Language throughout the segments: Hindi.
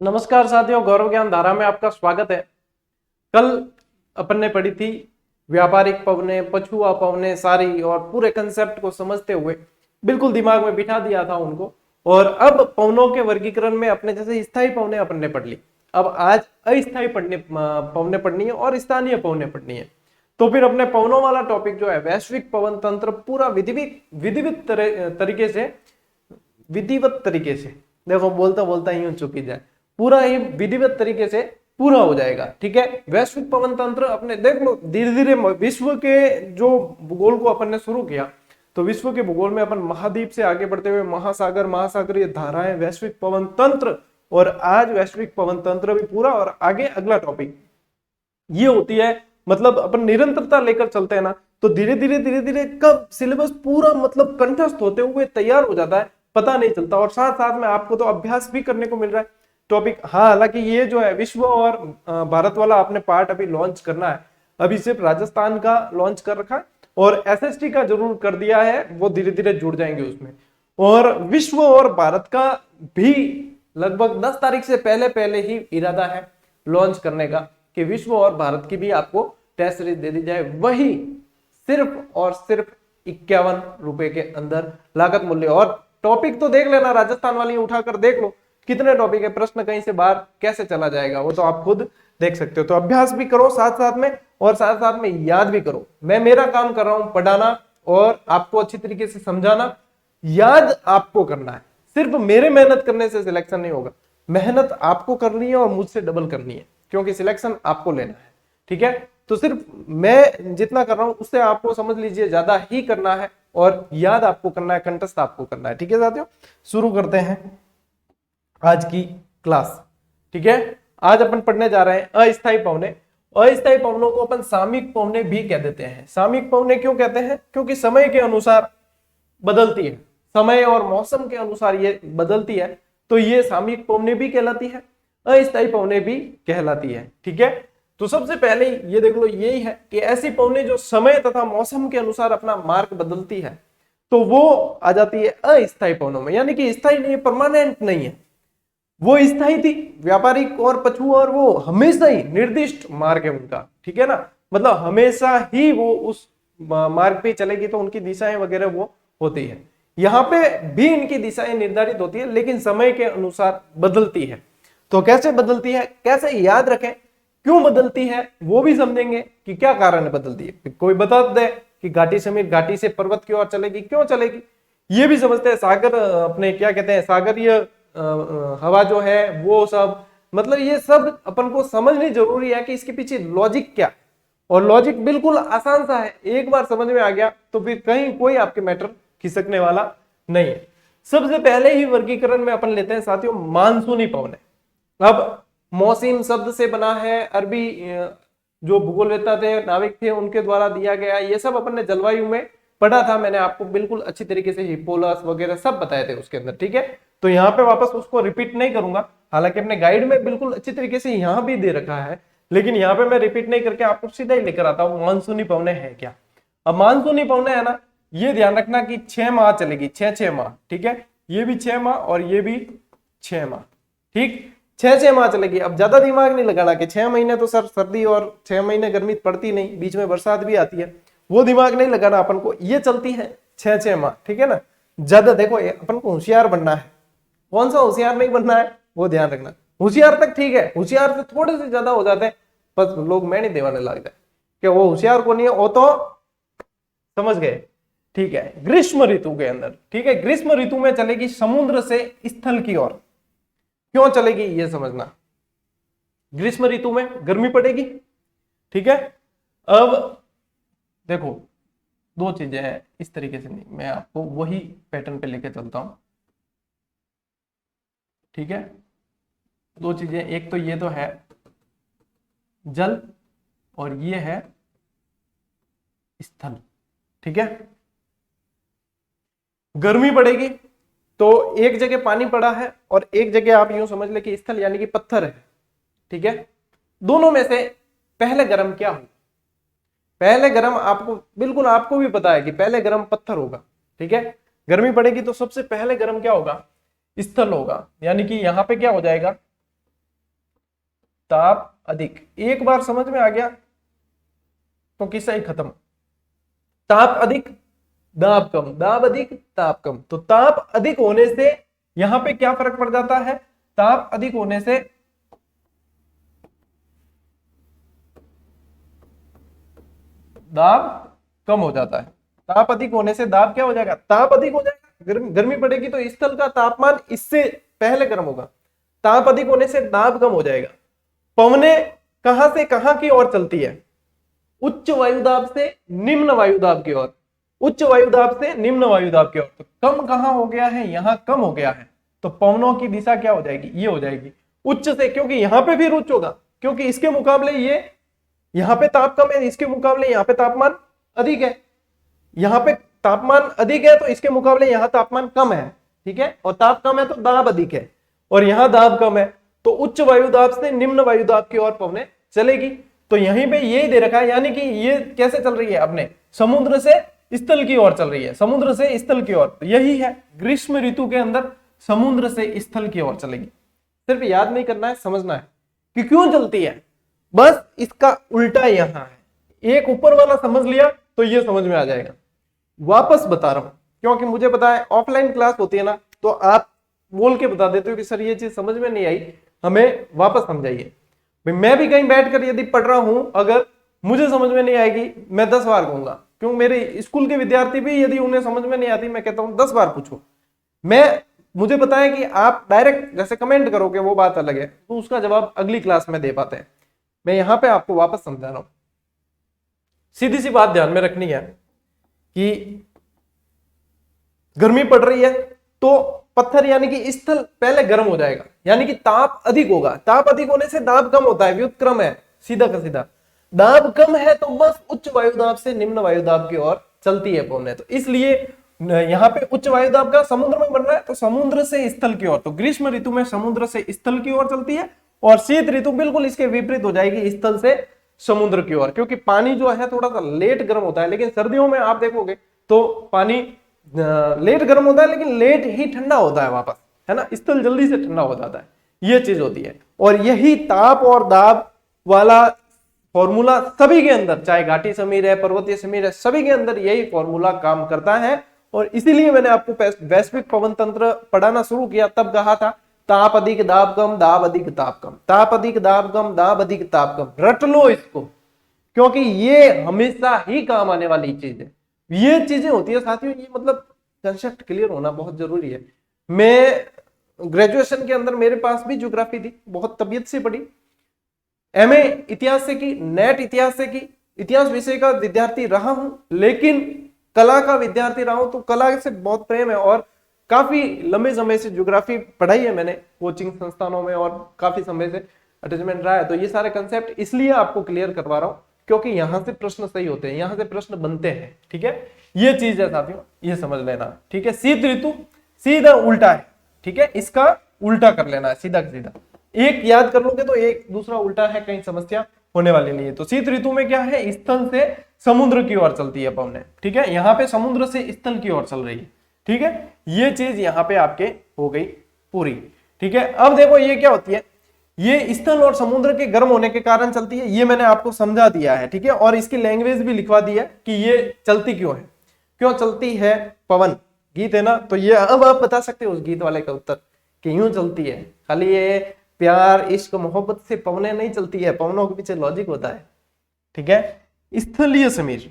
नमस्कार साथियों, गौरव ज्ञान धारा में आपका स्वागत है। कल अपन ने पढ़ी थी व्यापारिक पवने, पछुआ पवने सारी, और पूरे कंसेप्ट को समझते हुए बिल्कुल दिमाग में बिठा दिया था उनको। और अब पवनों के वर्गीकरण में अपने जैसे स्थायी पवने अपन ने पढ़ ली, अब आज अस्थायी पवने पढ़नी है और स्थानीय पवने पढ़नी है। तो फिर अपने पवनों वाला टॉपिक जो है वैश्विक पवन तंत्र पूरा विधिवत तरीके से देखो, बोलता बोलता यूं चुकी जाए, पूरा ही विधिवत तरीके से पूरा हो जाएगा। ठीक है, वैश्विक पवन तंत्र अपने देख लो, धीरे धीरे विश्व के जो भूगोल को अपन ने शुरू किया, तो विश्व के भूगोल में अपन महाद्वीप से आगे बढ़ते हुए महासागर, महासागरीय धाराएं, वैश्विक पवन तंत्र, और आज वैश्विक पवन तंत्र भी पूरा, और आगे अगला टॉपिक ये होती है, मतलब अपन निरंतरता लेकर चलते हैं ना, तो धीरे धीरे कब सिलेबस पूरा मतलब कंठस्थ होते हुए तैयार हो जाता है पता नहीं चलता। और साथ साथ में आपको तो अभ्यास भी करने को मिल रहा है टॉपिक। हाँ, हालांकि ये जो है विश्व और भारत वाला आपने पार्ट अभी लॉन्च करना है, अभी सिर्फ राजस्थान का लॉन्च कर रखा है, और एसएसटी का जरूर कर दिया है, वो धीरे धीरे जुड़ जाएंगे उसमें। और विश्व और भारत का भी लगभग 10 तारीख से पहले पहले ही इरादा है लॉन्च करने का, कि विश्व और भारत की भी आपको टेस्ट सीरीज दे दी जाए, वही सिर्फ और सिर्फ 51 रुपए के अंदर लागत मूल्य। और टॉपिक तो देख लेना, राजस्थान वाली उठाकर देख लो कितने टॉपिक है, प्रश्न कहीं से बाहर कैसे चला जाएगा वो तो आप खुद देख सकते हो। तो अभ्यास भी करो साथ साथ में, और साथ साथ में याद भी करो। मैं मेरा काम कर रहा हूं पढ़ाना और आपको अच्छी तरीके से समझाना, याद आपको करना है। सिर्फ मेरे मेहनत करने से सिलेक्शन नहीं होगा, मेहनत आपको करनी है और मुझसे डबल करनी है, क्योंकि सिलेक्शन आपको लेना है। ठीक है, तो सिर्फ मैं जितना कर रहा हूं उससे आपको समझ लीजिए ज्यादा ही करना है, और याद आपको करना है, कंठस्थ आपको करना है। ठीक है साथियों, शुरू करते हैं आज की क्लास। ठीक है, आज अपन पढ़ने जा रहे हैं अस्थायी पवने। अस्थायी पवनों को अपन सामयिक पवने भी कह देते हैं। सामयिक पवने क्यों कहते हैं? क्योंकि समय के अनुसार बदलती है, समय और मौसम के अनुसार ये बदलती है, तो ये सामयिक पवने भी कहलाती है, अस्थायी पवने भी कहलाती है। ठीक है, तो सबसे पहले ये देख लो, यही है कि ऐसी पवने जो समय तथा मौसम के अनुसार अपना मार्ग बदलती है, तो वो आ जाती है अस्थायी पवनों में। यानी कि स्थायी नहीं है, परमानेंट नहीं है, वो स्थायी थी व्यापारिक और पछुआ, और वो हमेशा ही निर्दिष्ट मार्ग है उनका। ठीक है ना, मतलब हमेशा ही वो उस मार्ग पे चलेगी, तो उनकी दिशाएं वगैरह वो होती है। यहाँ पे भी इनकी दिशाएं निर्धारित होती है, लेकिन समय के अनुसार बदलती है। तो कैसे बदलती है, कैसे याद रखें, क्यों बदलती है वो भी समझेंगे कि क्या कारण है बदलती है। कोई बता दे कि घाटी समीर घाटी से पर्वत की ओर चलेगी, क्यों चलेगी ये भी समझते हैं। सागर अपने क्या कहते हैं, सागरीय हवा जो है वो सब, मतलब ये सब अपन को समझनी जरूरी है कि इसके पीछे लॉजिक क्या है। और लॉजिक बिल्कुल आसान सा है, एक बार समझ में आ गया तो फिर कहीं कोई आपके मैटर खिसकने वाला नहीं है। सबसे पहले ही वर्गीकरण में अपन लेते हैं साथियों मानसूनी पवने। अब मौसम शब्द से बना है, अरबी जो भूगोलवेत्ता थे, नाविक थे, उनके द्वारा दिया गया। ये सब अपन ने जलवायु में पढ़ा था, मैंने आपको बिल्कुल अच्छी तरीके से हिप्पोलस वगैरह सब बताए थे उसके अंदर। ठीक है, तो यहाँ पे वापस उसको रिपीट नहीं करूंगा, हालांकि अपने गाइड में बिल्कुल अच्छी तरीके से यहाँ भी दे रखा है, लेकिन यहाँ पे मैं रिपीट नहीं करके आपको सीधा ही लेकर आता हूँ मानसूनी पवने है क्या। अब मानसूनी पवने है ना, ये ध्यान रखना कि 6 माह चलेगी, 6 माह। ठीक है, ये भी 6 माह और ये भी 6 माह। ठीक, 6 माह चलेगी। अब ज्यादा दिमाग नहीं लगाना कि 6 महीने तो सर सर्दी और 6 महीने गर्मी पड़ती नहीं, बीच में बरसात भी आती है, वो दिमाग नहीं लगाना अपन को। ये चलती है 6 माह। ठीक है ना, ज्यादा देखो अपन को होशियार बनना है, कौन सा होशियार नहीं बनना है वो ध्यान रखना। होशियार तक ठीक है, होशियार से थोड़े से ज्यादा हो जाते हैं, बस लोग मैं नहीं देवाने लग जाए कि वो होशियार को नहीं है, वो तो समझ गए। ठीक है, ग्रीष्म ऋतु के अंदर, ठीक है, ग्रीष्म ऋतु में चलेगी समुद्र से स्थल की ओर। क्यों चलेगी ये समझना, ग्रीष्म ऋतु में गर्मी पड़ेगी। ठीक है, अब देखो दो चीजें हैं, इस तरीके से नहीं, मैं आपको वही पैटर्न पे लेके चलता हूं। ठीक है, दो चीजें, एक तो ये तो है जल, और ये है स्थल। ठीक है, गर्मी पड़ेगी तो एक जगह पानी पड़ा है, और एक जगह आप यूं समझ ले कि स्थल यानी कि पत्थर है। ठीक है, दोनों में से पहले गर्म क्या होगा? पहले गर्म आपको बिल्कुल आपको भी पता है कि पहले गर्म पत्थर होगा। ठीक है, गर्मी पड़ेगी तो सबसे पहले गर्म क्या होगा? स्थल होगा। यानी कि यहां पे क्या हो जाएगा, ताप अधिक। एक बार समझ में आ गया तो किस्सा ही खत्म। ताप अधिक दाब कम, दाब अधिक ताप कम। तो ताप अधिक होने से यहां पे क्या फर्क पड़ जाता है, ताप अधिक होने से दाब कम हो जाता है। ताप अधिक होने से दाब क्या हो जाएगा, ताप अधिक हो जाएगा। गर्मी पड़ेगी तो स्थल का तापमान इससे पहले गर्म होगा। ताप अधिक होने से दाब कम हो जाएगा। पवनें कहां से कहां की ओर चलती है, उच्च वायुदाब से निम्न वायुदाब की ओर, उच्च वायुदाब से निम्न वायुदाब की ओर। तो कम कहां हो गया है, यहां कम हो गया है, तो पवनों की दिशा क्या हो जाएगी, ये हो जाएगी उच्च से, क्योंकि यहां पे भी उच्च होगा, क्योंकि इसके मुकाबले ये यहां पे ताप कम है, इसके मुकाबले यहां पे तापमान अधिक है। यहां पे तापमान अधिक है तो इसके मुकाबले यहां तापमान कम है, ठीक है। और ताप कम है तो दाब अधिक है, और यहां दाब कम है तो उच्च वायुदाब से निम्न वायुदाब की ओर पवनें चलेगी। तो यहीं पे यही दे रखा है, यानी कि ये कैसे चल रही है, अपने समुद्र से स्थल की ओर चल रही है, समुद्र से स्थल की ओर। तो यही है ग्रीष्म ऋतु के अंदर समुद्र से स्थल की ओर चलेगी। सिर्फ याद नहीं करना है, समझना है कि क्यों चलती है, बस इसका उल्टा यहां है। एक ऊपर वाला समझ लिया तो ये समझ में आ जाएगा। वापस बता रहा हूं क्योंकि मुझे पता है ऑफलाइन क्लास होती है ना, तो आप बोल के बता देते हो कि सर ये चीज समझ में नहीं आई, हमें वापस समझाइए। मैं भी कहीं बैठकर यदि पढ़ रहा हूं, अगर मुझे समझ में नहीं आएगी मैं 10 बार कहूंगा, क्यों मेरे स्कूल के विद्यार्थी भी यदि उन्हें समझ में नहीं आती, मैं कहता हूं 10 बार पूछो। मुझे पता है कि आप डायरेक्ट जैसे कमेंट करोगे वो बात अलग है, तो उसका जवाब अगली क्लास में दे पाते हैं। मैं यहां पे आपको वापस समझा रहा हूं। सीधी सी बात ध्यान में रखनी है कि गर्मी पड़ रही है तो पत्थर यानी कि स्थल पहले गर्म हो जाएगा, यानी कि ताप अधिक होगा। ताप अधिक होने से दाब कम होता है, व्युत्क्रम है, सीधा का सीधा। दाब कम है तो बस उच्च वायुदाब से निम्न वायुदाब की ओर चलती है पवनें। तो इसलिए यहाँ पे उच्च वायुदाब का समुद्र में बन रहा है तो समुद्र से स्थल की ओर। तो ग्रीष्म ऋतु में समुद्र से स्थल की ओर चलती है, और शीत ऋतु बिल्कुल इसके विपरीत हो जाएगी, स्थल से समुद्र की ओर। क्योंकि पानी जो है थोड़ा सा लेट गर्म होता है, लेकिन सर्दियों में आप देखोगे तो पानी लेट गर्म होता है लेकिन लेट ही ठंडा होता है वापस, है ना, स्थल जल्दी से ठंडा हो जाता है, ये चीज होती है। और यही ताप और दाब वाला फॉर्मूला सभी के अंदर, चाहे घाटी समीर है, पर्वतीय समीर है, सभी के अंदर यही फॉर्मूला काम करता है। और इसीलिए मैंने आपको वैश्विक पवन तंत्र पढ़ाना शुरू किया, तब कहा था ताप अधिक दाब कम, दाब अधिक ताप कम, ताप अधिक दाब कम, दाब अधिक ताप कम। रट लो इसको, क्योंकि ये हमेशा ही काम आने वाली चीज है। ये चीजें होती है साथियों, ये मतलब कंसेप्ट क्लियर होना बहुत जरूरी है। मैं ग्रेजुएशन के अंदर मेरे पास भी ज्योग्राफी थी, बहुत तबीयत से पढ़ी। एमए इतिहास से की, नेट इतिहास से की, इतिहास विषय का विद्यार्थी रहा हूं, लेकिन कला का विद्यार्थी रहा हूं, तो कला से बहुत प्रेम है। और काफी लंबे समय से ज्योग्राफी पढ़ाई है मैंने कोचिंग संस्थानों में, और काफी समय से अटैचमेंट रहा है। तो ये सारे कंसेप्ट इसलिए आपको क्लियर करवा रहा हूं क्योंकि यहां से प्रश्न सही होते हैं, यहां से प्रश्न बनते हैं, ठीक है। ये चीज है साथियों, ये समझ लेना, ठीक है। शीत ऋतु सीधा उल्टा है, ठीक है, इसका उल्टा कर लेना है, सीधा सीधा एक याद कर लोगे तो एक दूसरा उल्टा है, कहीं समस्या होने वाली नहीं है। तो शीत ऋतु में क्या है, स्थल से समुद्र की ओर चलती है पवनें, ठीक है। यहाँ पे समुद्र से स्थल की ओर चल रही है, ठीक है। ये चीज यहाँ पे आपके हो गई पूरी, ठीक है। अब देखो ये क्या होती है, ये स्थल और समुद्र के गर्म होने के कारण चलती है, ये मैंने आपको समझा दिया है, ठीक है। और इसकी लैंग्वेज भी लिखवा दी है कि ये चलती क्यों है, क्यों चलती है। पवन गीत है ना, तो ये अब आप बता सकते हो उस गीत वाले का उत्तर कि यूं चलती है। खाली ये प्यार इश्क मोहब्बत से पवनें नहीं चलती है, पवनों के पीछे लॉजिक होता है, ठीक है। स्थलीय समीर,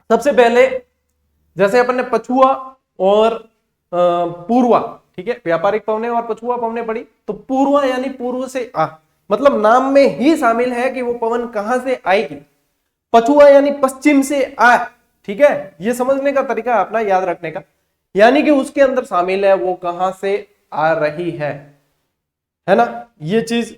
सबसे पहले जैसे अपन ने पछुआ और पूर्वा, ठीक है, व्यापारिक पवने और पछुआ पवने पड़ी। तो पूर्वा यानी पूर्व से आ, मतलब नाम में ही शामिल है कि वो पवन कहां से आएगी। पछुआ यानी पश्चिम से आ, ठीक है, ये समझने का तरीका अपना याद रखने का, यानी कि उसके अंदर शामिल है वो कहां से आ रही है ना, ये चीज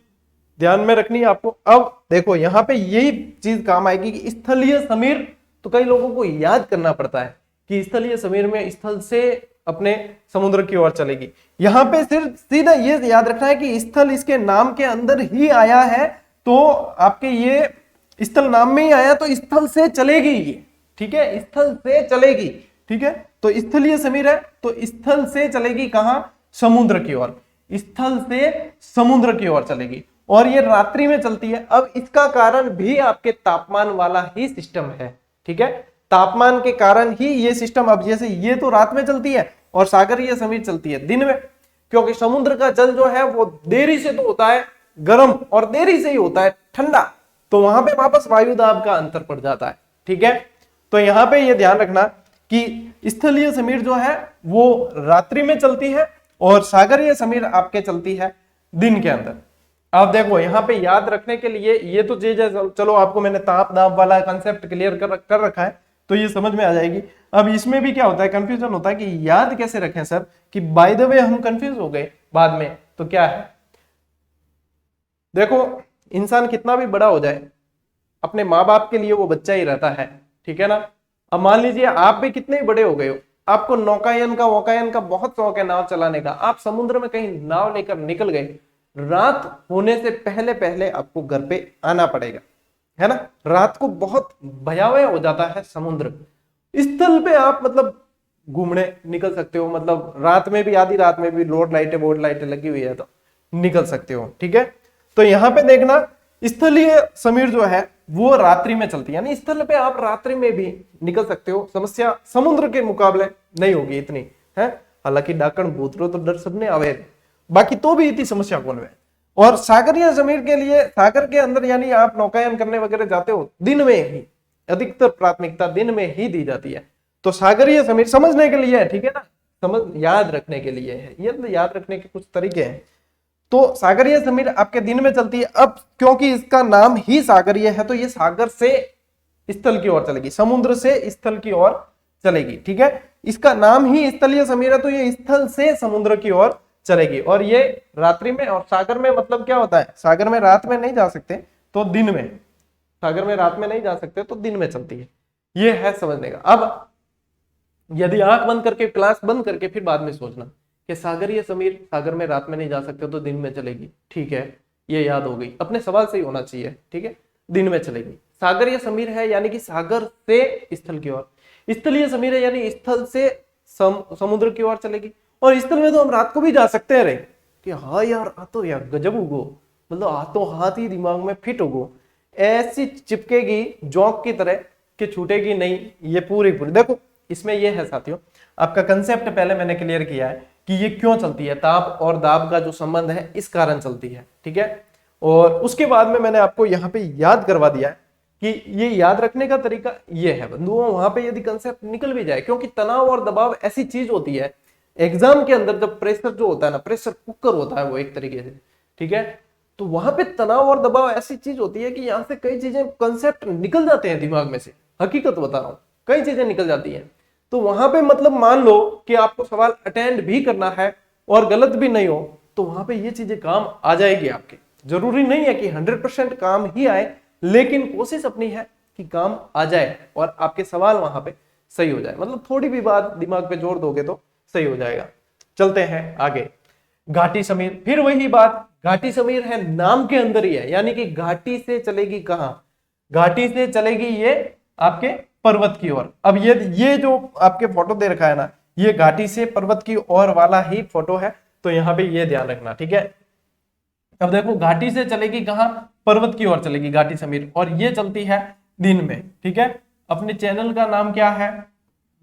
ध्यान में रखनी है आपको। अब देखो यहां पे यही चीज काम आएगी कि स्थलीय समीर, तो कई लोगों को याद करना पड़ता है कि स्थलीय समीर में स्थल से अपने समुद्र की ओर चलेगी। यहां पे सिर्फ सीधा ये याद रखना है कि स्थल इसके नाम के अंदर ही आया है, तो आपके ये स्थल नाम में ही आया तो स्थल से चलेगी ये, ठीक है, स्थल से चलेगी, ठीक है। तो स्थलीय समीर है तो स्थल से चलेगी कहां, समुद्र की ओर, स्थल से समुद्र की ओर चलेगी। और ये रात्रि में चलती है। अब इसका कारण भी आपके तापमान वाला ही सिस्टम है, ठीक है, तापमान के कारण ही ये सिस्टम। अब जैसे ये तो रात में चलती है और सागरीय समीर चलती है दिन में, क्योंकि समुद्र का जल जो है वो देरी से तो होता है गर्म और देरी से ही होता है ठंडा, तो वहां पे वापस वायु दाब का अंतर पड़ जाता है, ठीक है। तो यहाँ पे ये ध्यान रखना कि स्थलीय समीर जो है वो रात्रि में चलती है और सागरीय समीर आपके चलती है दिन के अंदर। आप देखो यहाँ पे याद रखने के लिए ये तो चीज है, चलो आपको मैंने ताप दाब वाला कंसेप्ट क्लियर कर रखा है तो ये समझ में आ जाएगी। अब इसमें भी क्या होता है, कंफ्यूजन होता है कि याद कैसे रखें सर, कि बाय द वे हम कंफ्यूज हो गए बाद में। तो क्या है, देखो इंसान कितना भी बड़ा हो जाए अपने माँ बाप के लिए वो बच्चा ही रहता है, ठीक है ना। अब मान लीजिए आप भी कितने ही बड़े हो गए हो, आपको नौकायन का वौकायन का बहुत शौक है, नाव चलाने का, आप समुद्र में कहीं नाव लेकर निकल गए, रात होने से पहले पहले आपको घर पे आना पड़ेगा, है ना। रात को बहुत भयावह हो जाता है समुद्र। स्थल पे आप मतलब घूमने निकल सकते हो, मतलब रात में भी, आधी रात में भी, रोड लाइटें बोर्ड लाइटें लगी हुई है तो निकल सकते हो, ठीक है। तो यहाँ पे देखना स्थलीय समीर जो है वो रात्रि में चलती है, यानी स्थल पे आप रात्रि में भी निकल सकते हो, समस्या समुद्र के मुकाबले नहीं होगी इतनी, है। हालांकि डाकण भूतरो तो डर सबने आवे, बाकी तो भी इतनी समस्या कौन है। और सागरीय जमीन के लिए सागर के अंदर यानी आप नौकायन करने वगैरह जाते हो, दिन में ही अधिकतर प्राथमिकता दिन में ही दी जाती है। तो सागरीय समीर समझने के लिए है, ठीक है ना, समझ याद रखने के लिए है, ये तो याद रखने के कुछ तरीके हैं। तो सागरीय समीर आपके दिन में चलती है। अब क्योंकि इसका नाम ही सागरीय है तो ये सागर से स्थल की ओर चलेगी, समुद्र से स्थल की ओर चलेगी, ठीक है। इसका नाम ही स्थलीय समीर है तो ये स्थल से समुद्र की ओर चलेगी। और ये रात्रि में, और सागर में मतलब क्या होता है, सागर में रात में नहीं जा सकते तो दिन में, सागर में रात में नहीं जा सकते तो दिन में चलती है, ये है समझने का। अब यदि आंख बंद करके, क्लास बंद करके फिर बाद में सोचना कि सागरीय समीर सागर में रात में नहीं जा सकते तो दिन में चलेगी, ठीक है, ये याद हो गई, अपने सवाल से ही होना चाहिए, ठीक है, दिन में चलेगी। सागरीय समीर है यानी कि सागर से स्थल की ओर, स्थलीय समीर है यानी स्थल से समुद्र की ओर चलेगी। और स्थल में तो हम रात को भी जा सकते हैं रे, कि हाँ यार आ तो यार गजब उगो, मतलब हाथों हाथ ही दिमाग में फिट होगो, ऐसी चिपकेगी जोंक की तरह कि छूटेगी नहीं, ये पूरी देखो इसमें ये है साथियों, आपका कंसेप्ट पहले मैंने क्लियर किया है कि ये क्यों चलती है, ताप और दाब का जो संबंध है इस कारण चलती है, ठीक है। और उसके बाद में मैंने आपको यहाँ पे याद करवा दिया है कि ये याद रखने का तरीका ये है बंधुओं, वहां पे यदि कंसेप्ट निकल भी जाए, क्योंकि तनाव और दबाव ऐसी चीज होती है एग्जाम के अंदर, जब प्रेशर जो होता है ना, प्रेशर कुकर होता है वो एक तरीके से, ठीक है। तो वहां पे तनाव और दबाव ऐसी चीज होती है कि यहाँ से कई चीजें, कंसेप्ट निकल जाते हैं दिमाग में से, हकीकत बता रहा हूँ, कई चीजें निकल जाती हैं। तो वहां पे मतलब मान लो कि आपको सवाल अटेंड भी करना है और गलत भी नहीं हो, तो वहां पे ये चीजें काम आ जाएगी आपके। जरूरी नहीं है कि 100% काम ही आए, लेकिन कोशिश अपनी है कि काम आ जाए और आपके सवाल वहां पे सही हो जाए, मतलब थोड़ी भी बात दिमाग पे जोड़ दोगे तो सही हो जाएगा। चलते हैं आगे, घाटी समीर, फिर वही बात, घाटी समीर है नाम के अंदर ही है, यानी कि घाटी से चलेगी कहां, घाटी से चलेगी ये आपके पर्वत की ओर। अब ये जो आपके फोटो दे रखा है ना, ये घाटी से पर्वत की ओर वाला ही फोटो है, तो यहाँ पे ये ध्यान रखना, ठीक है। अब देखो घाटी से चलेगी कहां, पर्वत की ओर चलेगी घाटी समीर, और ये चलती है दिन में, ठीक है। अपने चैनल का नाम क्या है,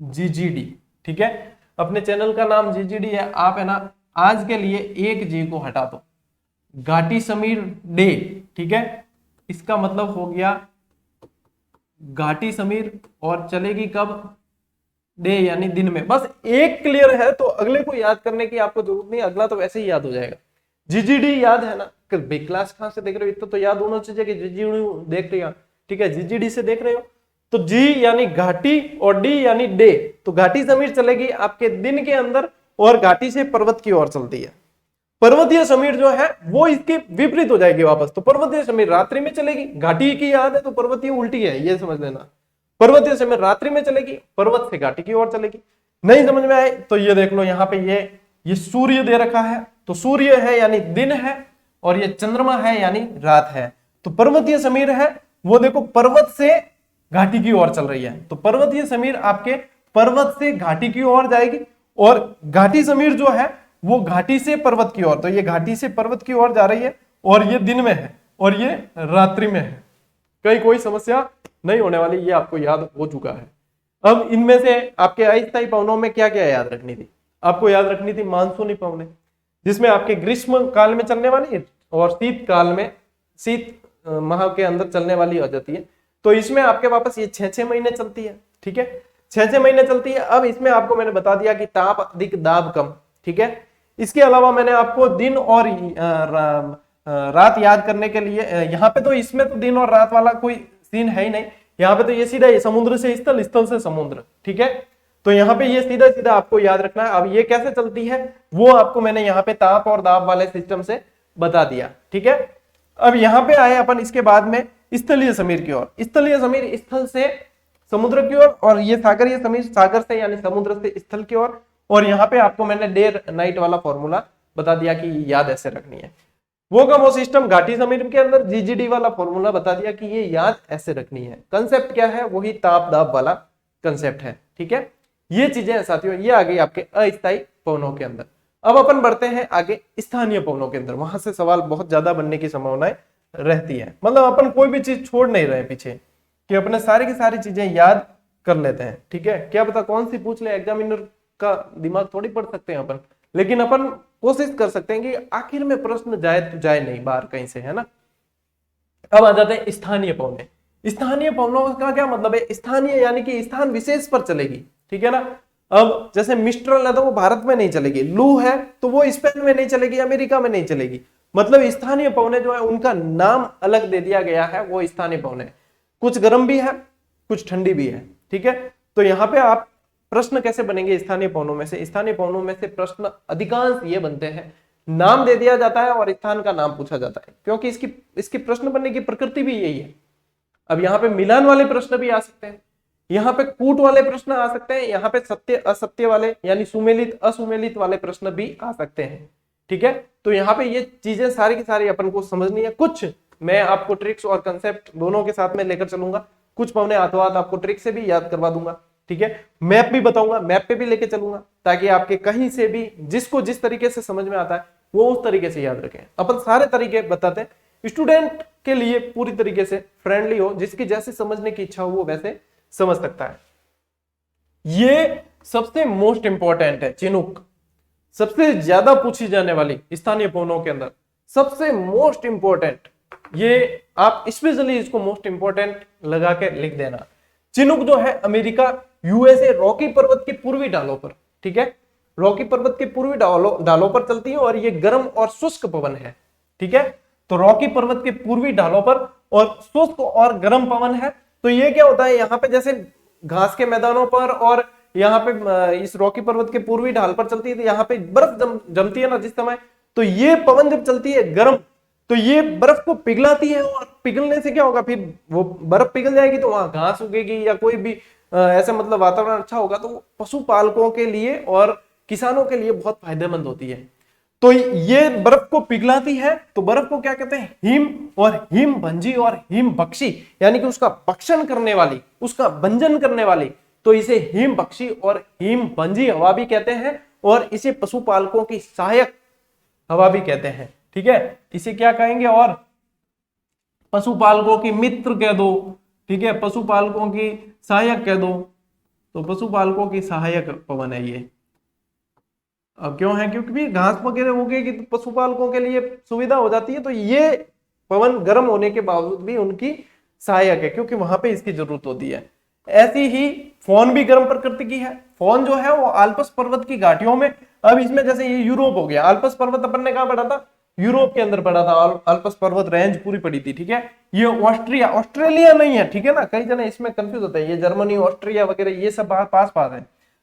जीजीडी, ठीक है, अपने चैनल का नाम जीजीडी है। आप है ना आज के लिए एक जी को हटा दो, घाटी समीर डे, ठीक है, इसका मतलब हो गया घाटी समीर, और चलेगी कब, डे यानी दिन में। बस एक क्लियर है तो अगले को याद करने की आपको जरूरत नहीं, अगला तो वैसे ही याद हो जाएगा। जीजीडी याद है ना, क्लास कहां से देख रहे हो, इतना तो याद होना चाहिए कि जीजीडी देख रहे हो, ठीक है, जीजीडी से देख रहे हो, तो जी यानी घाटी और डी यानी डे, तो घाटी समीर चलेगी आपके दिन के अंदर और घाटी से पर्वत की ओर चलती है। पर्वतीय समीर जो है वो इसके विपरीत हो जाएगी वापस, तो पर्वतीय समीर रात्रि में चलेगी, घाटी की याद है तो पर्वतीय उल्टी है, ये समझ लेना। पर्वतीय समीर रात्रि में चलेगी, पर्वत से घाटी की ओर चलेगी। नहीं समझ में आए तो ये देख लो, यहाँ पे ये सूर्य दे रखा है, तो सूर्य है यानी दिन है, और ये चंद्रमा है यानी रात है। तो पर्वतीय समीर है वो देखो पर्वत से घाटी की ओर चल रही है, तो पर्वतीय समीर आपके पर्वत से घाटी की ओर जाएगी, और घाटी समीर जो है वो घाटी से पर्वत की ओर, तो ये घाटी से पर्वत की ओर जा रही है, और ये दिन में है और ये रात्रि में है। कहीं कोई समस्या नहीं होने वाली, ये आपको याद हो चुका है। अब इनमें से आपके अस्थायी पवनों में क्या क्या याद रखनी थी? आपको याद रखनी थी मानसूनी पवनें, जिसमें आपके ग्रीष्म काल में चलने वाली और शीत काल में, शीत माह के अंदर चलने वाली हो जाती है। तो इसमें आपके वापस ये 6-6 महीने चलती है, ठीक है, 6-6 महीने चलती है। अब इसमें आपको मैंने बता दिया कि ताप अधिक दाब कम, ठीक है। इसके अलावा मैंने आपको दिन और रात याद करने के लिए, यहाँ पे तो इसमें तो दिन और रात वाला कोई सीन है ही नहीं, यहाँ पे तो ये सीधा समुद्र से स्थल, स्थल से समुद्र, ठीक है। तो यहाँ पे ये सीधा सीधा आपको याद रखना है। अब ये कैसे चलती है वो आपको मैंने यहाँ पे ताप और दाब वाले सिस्टम से बता दिया, ठीक है। अब यहाँ पे आए अपन इसके बाद में स्थलीय समीर की ओर। स्थलीय समीर स्थल से समुद्र की ओर, और ये सागरीय समीर सागर से यानी समुद्र से स्थल की ओर। और यहाँ पे आपको मैंने डे नाइट वाला फॉर्मूला बता दिया कि याद ऐसे रखनी है। वो का वो सिस्टम घाटी समीर के अंदर जीजीडी वाला फॉर्मूला बता दिया कि ये याद ऐसे रखनी है। कंसेप्ट क्या है? वही ताप दाब वाला कंसेप्ट है, ठीक है। ये चीजें साथियों ये आ गई आपके अस्थायी पवनों के अंदर। अब अपन बढ़ते हैं आगे स्थानीय पवनों के अंदर। वहां से सवाल बहुत ज्यादा बनने की संभावनाएं रहती है। मतलब अपन कोई भी चीज छोड़ नहीं रहे पीछे, कि अपने सारी की सारी चीजें याद कर लेते हैं, ठीक है। क्या पता कौन सी पूछ ले, एग्जामिनर का दिमाग थोड़ी पढ़ सकते हैं अपन, लेकिन अपन कोशिश कर सकते हैं कि आखिर में प्रश्न जाए तो जाए नहीं बाहर कहीं से, है ना। अब आ जाते हैं स्थानीय पवने। स्थानीय पवनों का क्या मतलब है? स्थानीय यानी कि स्थान विशेष पर चलेगी, ठीक है ना। अब जैसे मिस्ट्रल है तो वो भारत में नहीं चलेगी, लू है तो वो स्पेन में नहीं चलेगी, अमेरिका में नहीं चलेगी। मतलब स्थानीय पवने जो है उनका नाम अलग दे दिया गया है, वो स्थानीय पवने। कुछ गर्म भी है, कुछ ठंडी भी है, ठीक है। तो यहाँ पे आप प्रश्न कैसे बनेंगे स्थानीय पवनों में से? स्थानीय पवनों में से प्रश्न अधिकांश ये बनते हैं, नाम दे दिया जाता है और स्थान का नाम पूछा जाता है, क्योंकि इसकी प्रश्न बनने की प्रकृति भी यही है। अब यहाँ पे मिलान वाले प्रश्न भी आ सकते हैं, यहाँ पे कूट वाले प्रश्न आ सकते हैं, यहाँ पे सत्य असत्य वाले यानी सुमेलित असुमेलित वाले प्रश्न भी आ सकते हैं, ठीक है। तो यहाँ पे ये चीजें सारी की सारी अपन को समझनी है। कुछ मैं आपको ट्रिक्स और कंसेप्ट दोनों के साथ में लेकर चलूंगा, कुछ पवने हाथों-हाथ आपको ट्रिक से भी याद करवा दूंगा, ठीक है। मैप भी बताऊंगा, मैप पे भी लेके चलूंगा, ताकि आपके कहीं से भी जिसको जिस तरीके से समझ में आता है वो उस तरीके से याद रखें। अपन सारे तरीके बताते हैं, स्टूडेंट के लिए पूरी तरीके से फ्रेंडली हो, जिसकी जैसे समझने की इच्छा हो वो वैसे समझ सकता है। ये सबसे मोस्ट इंपॉर्टेंट है चिनुक, सबसे ज्यादा पूछी जाने वाली स्थानीय पवनों के अंदर सबसे मोस्ट इंपॉर्टेंट। ये आप स्पेशली इसको मोस्ट इंपॉर्टेंट लगा के लिख देना। चिनुक जो है अमेरिका यूएसए रॉकी पर्वत की पूर्वी ढालों पर, ठीक है, रॉकी पर्वत के पूर्वी ढालों पर चलती है और ये गर्म और शुष्क पवन है, ठीक है। तो रॉकी पर्वत के पूर्वी ढालों पर और शुष्क और गर्म पवन है। तो ये क्या होता है, यहाँ पे जैसे घास के मैदानों पर और यहाँ पे इस रॉकी पर्वत के पूर्वी ढाल पर चलती है, तो यहाँ पे बर्फ जमती है ना जिस समय, तो ये पवन जब चलती है गर्म, तो ये बर्फ को पिघलाती है, और पिघलने से क्या होगा, फिर वो बर्फ पिघल जाएगी तो वहां घास उगेगी या कोई भी ऐसा मतलब वातावरण अच्छा होगा, तो पशुपालकों के लिए और किसानों के लिए बहुत फायदेमंद होती है। तो ये बर्फ को पिघलाती है, तो बर्फ को क्या कहते हैं? हिम, और हिम भंजी और हिम बख्शी, यानी कि उसका भक्षण करने वाली, उसका भंजन करने वाली, तो इसे हिम बख्शी और हिम भंजी हवा भी कहते हैं, और इसे पशुपालकों की सहायक हवा भी कहते हैं, ठीक है। इसे क्या कहेंगे? और पशुपालकों की मित्र कह दो, ठीक है, पशुपालकों की सहायक कह दो, तो पशुपालकों की सहायक पवन है ये। अब क्यों है? क्योंकि घास वगैरह उगेगी तो पशुपालकों के लिए सुविधा हो जाती है, तो ये पवन गर्म होने के बावजूद भी उनकी सहायक है, क्योंकि वहां पे इसकी जरूरत होती है। ऐसी ही फोन भी गर्म प्रकृति की है। फोन जो है वो आल्प्स पर्वत की घाटियों में, अब इसमें जैसे ये यूरोप हो गया, आल्प्स पर्वत अपन ने कहा पढ़ा था, यूरोप के अंदर पड़ा था, आल्प्स पर्वत रेंज पूरी पड़ी थी, ठीक है। ये ऑस्ट्रेलिया नहीं है, ठीक है ना, कई जने इसमें कंफ्यूज होते हैं, ये जर्मनी ऑस्ट्रिया वगैरह ये सब पास पास है,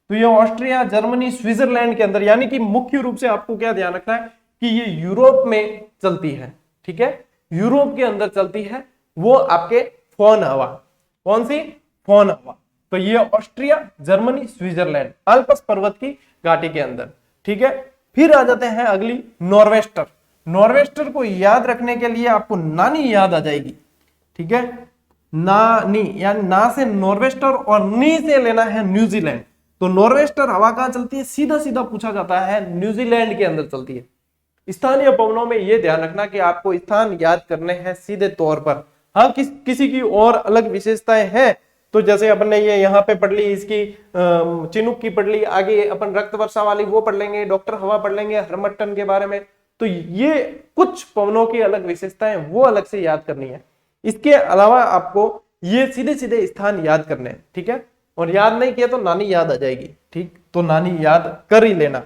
तो ये ऑस्ट्रिया जर्मनी स्विट्जरलैंड के अंदर, यानी कि मुख्य रूप से आपको क्या ध्यान रखना है कि ये यूरोप में चलती है, ठीक है, यूरोप के अंदर चलती है, वो आपके फोन हवा। कौन सी? फोन हवा। तो ये ऑस्ट्रिया जर्मनी स्विट्जरलैंड आल्प्स पर्वत की घाटी के अंदर, ठीक है। फिर आ जाते हैं अगली नॉर्वेस्टर। नॉर्वेस्टर को याद रखने के लिए आपको नानी याद आ जाएगी, ठीक है, नानी, यानी ना से नॉर्वेस्टर और नी से लेना है न्यूजीलैंड। तो नॉर्वेस्टर हवा कहां चलती है? सीधा सीधा पूछा जाता है न्यूजीलैंड के अंदर चलती है। स्थानीय पवनों में ये ध्यान रखना कि आपको स्थान याद करने हैं सीधे तौर पर। हाँ, किसी की और अलग विशेषताएं हैं, तो जैसे अपन ने ये यहाँ पे पढ़ ली, इसकी चिनुक की पढ़ ली, आगे अपन रक्त वर्षा वाली वो पढ़ लेंगे, डॉक्टर हवा पढ़ लेंगे हरमट्टन के बारे में। तो ये कुछ पवनों की अलग विशेषताएं वो अलग से याद करनी है। इसके अलावा आपको ये सीधे सीधे स्थान याद करने हैं, ठीक है। और याद नहीं किया तो नानी याद आ जाएगी, ठीक, तो नानी याद कर ही लेना।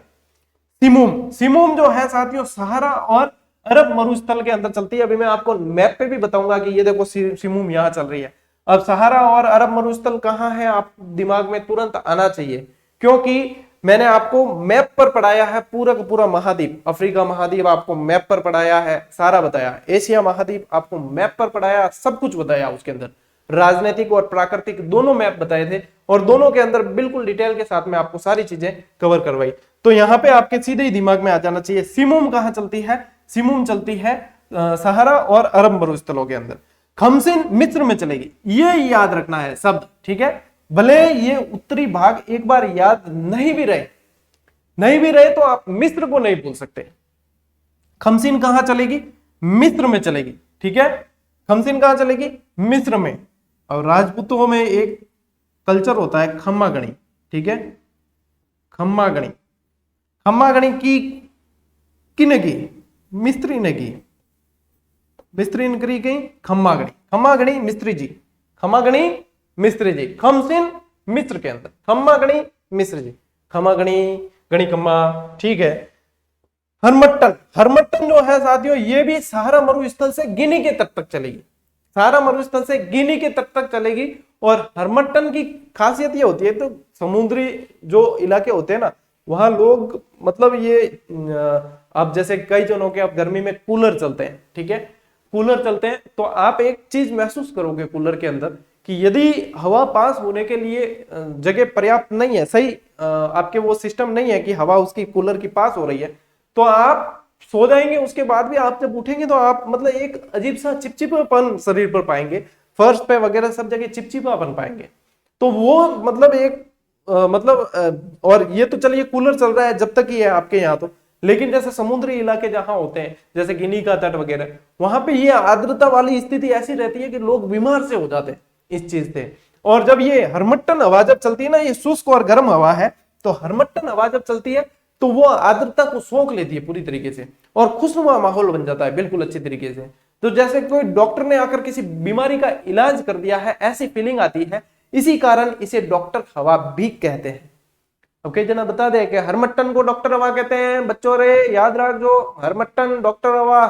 सिमुम, सिमुम जो है साथियों सहारा और अरब मरुस्थल के अंदर चलती है। अभी मैं आपको मैप पे भी बताऊंगा कि ये देखो सिमुम यहाँ चल रही है। अब सहारा और अरब मरुस्थल कहाँ है, आप दिमाग में तुरंत आना चाहिए, क्योंकि मैंने आपको मैप पर पढ़ाया है पूरा का पूरा महाद्वीप। अफ्रीका महाद्वीप आपको मैप पर पढ़ाया है, सारा बताया। एशिया महाद्वीप आपको मैप पर पढ़ाया, सब कुछ बताया। उसके अंदर राजनीतिक और प्राकृतिक दोनों मैप बताए थे, और दोनों के अंदर बिल्कुल डिटेल के साथ में आपको सारी चीजें कवर करवाई। तो यहाँ पे आपके सीधे ही दिमाग में आ जाना चाहिए सिमुम कहाँ चलती है। सिमुम चलती है सहारा और अरब मरुस्थलों के अंदर। खमसिन मिस्र में चलेगी, ये याद रखना है शब्द, ठीक है। भले ये उत्तरी भाग एक बार याद नहीं भी रहे तो आप मिस्र को नहीं भूल सकते। खमसिन कहां चलेगी, मिस्र में चलेगी, ठीक है। खमसिन कहां चलेगी, मिस्र में। और राजपूतों में एक कल्चर होता है खम्मागणी, ठीक है। खम्मागणी, खम्मागणी की किने की, मिस्त्री ने की, मिस्त्री ने करी गई खम्मागणी। खम्मागणी मिस्त्री जी, खम्मागणी मिस्त्री जी। खमसिन मिस्र के अंदर, खम्मागणी मिस्र जी, खम्मागणी गणी खम्मा, ठीक है। हरमट्टन, हरमट्टन जो है साथियों ये भी सहारा मरुस्थल से गिनी के तट तक चलेगी। सहारा मरुस्थल से गिनी के तट तक चलेगी। और हरमट्टन की खासियत ये होती है, तो समुद्री जो इलाके होते हैं ना, वहां लोग मतलब ये अब जैसे कई जनों के अब गर्मी में कूलर चलते हैं, ठीक है, कूलर चलते हैं, तो आप एक चीज महसूस करोगे कूलर के अंदर कि यदि हवा पास होने के लिए जगह पर्याप्त नहीं है, सही आपके वो सिस्टम नहीं है कि हवा उसकी कूलर की पास हो रही है, तो आप सो जाएंगे। उसके बाद भी आप जब उठेंगे तो आप मतलब एक अजीब सा चिपचिपापन शरीर पर पाएंगे, फर्श पे वगैरह सब जगह चिपचिपापन पाएंगे। तो वो मतलब एक और ये तो चलिए कूलर चल रहा है जब तक ही है आपके यहाँ, तो लेकिन जैसे समुद्री इलाके जहां होते हैं, जैसे गिनी का तट वगैरह, वहां पे ये आर्द्रता वाली स्थिति ऐसी रहती है कि लोग बीमार से हो जाते हैं इस चीज से। और जब ये हरमट्टन हवा जब चलती है ना, ये शुष्क और गर्म हवा है, तो हरमट्टन हवा जब चलती है तो वो आर्द्रता को सोख लेती है पूरी तरीके से, और खुशनुमा माहौल बन जाता है बिल्कुल अच्छी तरीके से। तो जैसे कोई डॉक्टर ने आकर किसी बीमारी का इलाज कर दिया है, ऐसी फीलिंग आती है। इसी कारण इसे डॉक्टर हवा भी कहते हैं। अब कई जना बता दे कि हरमट्टन को डॉक्टर हवा कहते हैं, बच्चों रे याद रख जो हरमट्टन डॉक्टर हवा,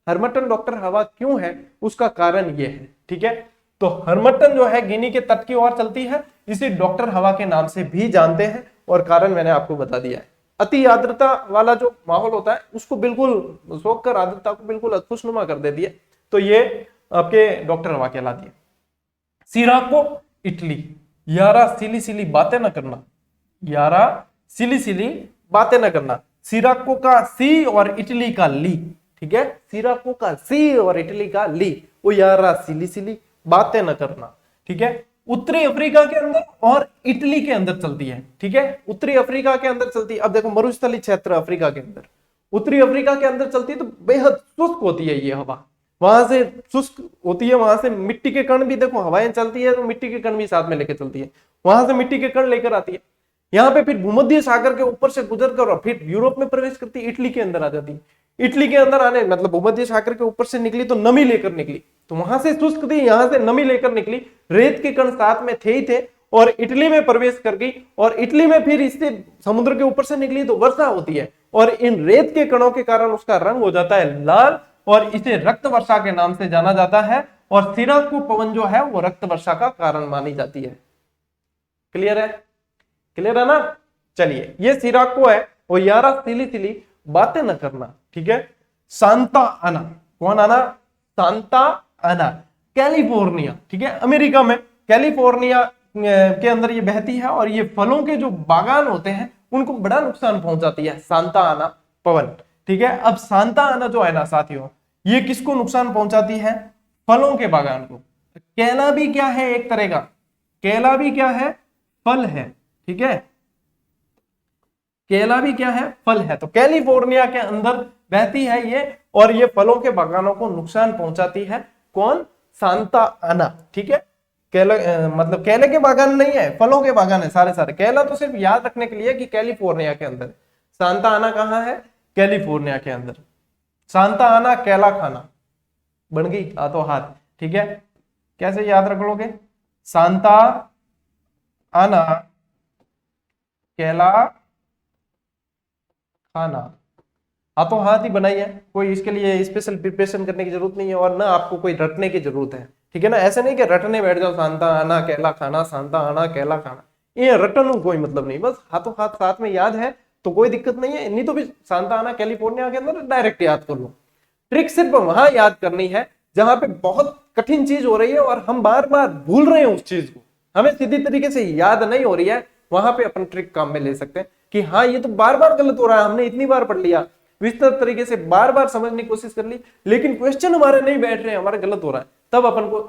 हरमट्टन डॉक्टर हवा क्यों है, उसका कारण ये है, ठीक है। तो हरमट्टन जो है गिनी के तट की ओर चलती है, इसे डॉक्टर हवा के नाम से भी जानते हैं, और कारण मैंने आपको बता दिया है। अति आर्द्रता वाला जो माहौल होता है उसको बिल्कुल सोख कर आर्द्रता को बिल्कुल खुशनुमा कर देती है, तो ये आपके डॉक्टर हवा कहलाती है। सिराको इटली, यारा सिली सिली बातें न करना, यारा सिली सिली बातें न करना। सिराको का सी और इटली का ली, ठीक है, सिराको का सी और इटली का ली, वो यारा सिली सिली बातें न करना, ठीक है। उत्तरी अफ्रीका के अंदर और इटली के अंदर चलती है, ठीक है, उत्तरी अफ्रीका के अंदर चलती है। अब देखो मरुस्थलीय क्षेत्र अफ्रीका के अंदर, उत्तरी अफ्रीका के अंदर चलती है, तो बेहद शुष्क होती है ये हवा, वहां से शुष्क होती है, वहां से मिट्टी के कण भी देखो, हवाएं चलती है तो मिट्टी के कण भी साथ में लेकर चलती है, वहां से मिट्टी के कण लेकर आती है, यहाँ पे फिर भूमध्य सागर के ऊपर से गुजर कर फिर यूरोप में प्रवेश करती है, इटली के अंदर आ जाती है। इटली के अंदर आने मतलब भूमध्य सागर के ऊपर से निकली तो नमी लेकर निकली, तो वहां से शुष्क थी, यहां से नमी लेकर निकली, रेत के कण साथ में थे ही थे, और इटली में प्रवेश कर गई, और इटली में फिर इससे समुद्र के ऊपर से निकली तो वर्षा होती है, और इन रेत के कणों के कारण उसका रंग हो जाता है लाल, और इसे रक्त वर्षा के नाम से जाना जाता है। और सिराको पवन जो है वो रक्त वर्षा का कारण मानी जाती है। क्लियर है, क्लियर है ना। चलिए, ये सिराको है, वो यारा सिली सिली बातें न करना, ठीक है। सांता आना, कौन आना, सांता आना, कैलिफोर्निया, ठीक है, अमेरिका में कैलिफोर्निया के अंदर ये बहती है, और ये फलों के जो बागान होते हैं उनको बड़ा नुकसान पहुंचाती है सांता आना पवन, ठीक है। अब सांता आना जो है ना साथियों, ये किसको नुकसान पहुंचाती है, फलों के बागान को। केला भी क्या है, एक तरह का केला भी क्या है, फल है, ठीक है, केला भी क्या है, फल है। तो कैलिफोर्निया के अंदर बहती है ये, और ये फलों के बागानों को नुकसान पहुंचाती है। कौन? सांता आना। ठीक है, मतलब केले के बागान नहीं है, फलों के बागान है सारे सारे। केला तो सिर्फ याद रखने के लिए कि कैलिफोर्निया के अंदर। सांता आना कहाँ है? कैलिफोर्निया के अंदर। सांता आना केला खाना, बन गई हाथों हाथ। ठीक है, कैसे याद रख लोगे? सांता आना केला खाना, हाथों हाथ ही बनाई है, कोई इसके लिए स्पेशल प्रिपरेशन करने की जरूरत नहीं है, और ना आपको कोई रटने की जरूरत है। ठीक है ना, ऐसे नहीं कि रटने बैठ जाओ सांता आना केला खाना, सांता आना केला खाना, ये रटन कोई मतलब नहीं, बस हाथों हाथ साथ में याद है तो कोई दिक्कत नहीं है। नहीं तो भी सांता आना कैलिफोर्निया के अंदर डायरेक्ट याद कर लो। ट्रिक सिर्फ वहां याद करनी है जहां पे बहुत कठिन चीज हो रही है और हम बार बार भूल रहे हैं उस चीज को, हमें सीधी तरीके से याद नहीं हो रही है, वहां पे अपन ट्रिक काम में ले सकते हैं कि हाँ ये तो बार बार गलत हो रहा है, हमने इतनी बार पढ़ लिया, विस्तृत तरीके से बार बार समझने की कोशिश कर ली, लेकिन क्वेश्चन हमारे नहीं बैठ रहे हैं, हमारा गलत हो रहा है, तब अपन को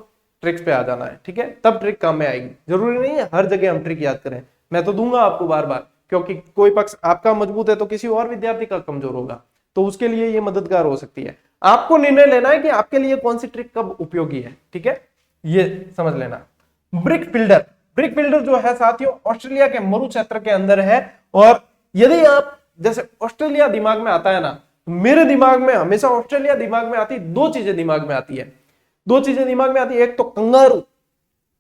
ट्रिक्स पे आ जाना है। ठीक है, तब ट्रिक काम में आएगी। जरूरी नहीं है हर जगह हम ट्रिक याद करें, मैं तो दूंगा आपको बार बार, क्योंकि कोई पक्ष आपका मजबूत है तो किसी और विद्यार्थी का कमजोर होगा, तो उसके लिए ये मददगार हो सकती है। आपको निर्णय लेना है कि आपके लिए कौन सी ट्रिक कब उपयोगी है। ठीक है, ये समझ लेना। ब्रिक फिल्डर, ब्रिक फिल्डर जो है साथियों ऑस्ट्रेलिया के मरु क्षेत्र के अंदर है, और यदि आप जैसे ऑस्ट्रेलिया दिमाग में आता है ना, मेरे दिमाग में हमेशा ऑस्ट्रेलिया दिमाग में आती, दो चीजें दिमाग में आती है, दो चीजें दिमाग में आती है, एक तो कंगारू,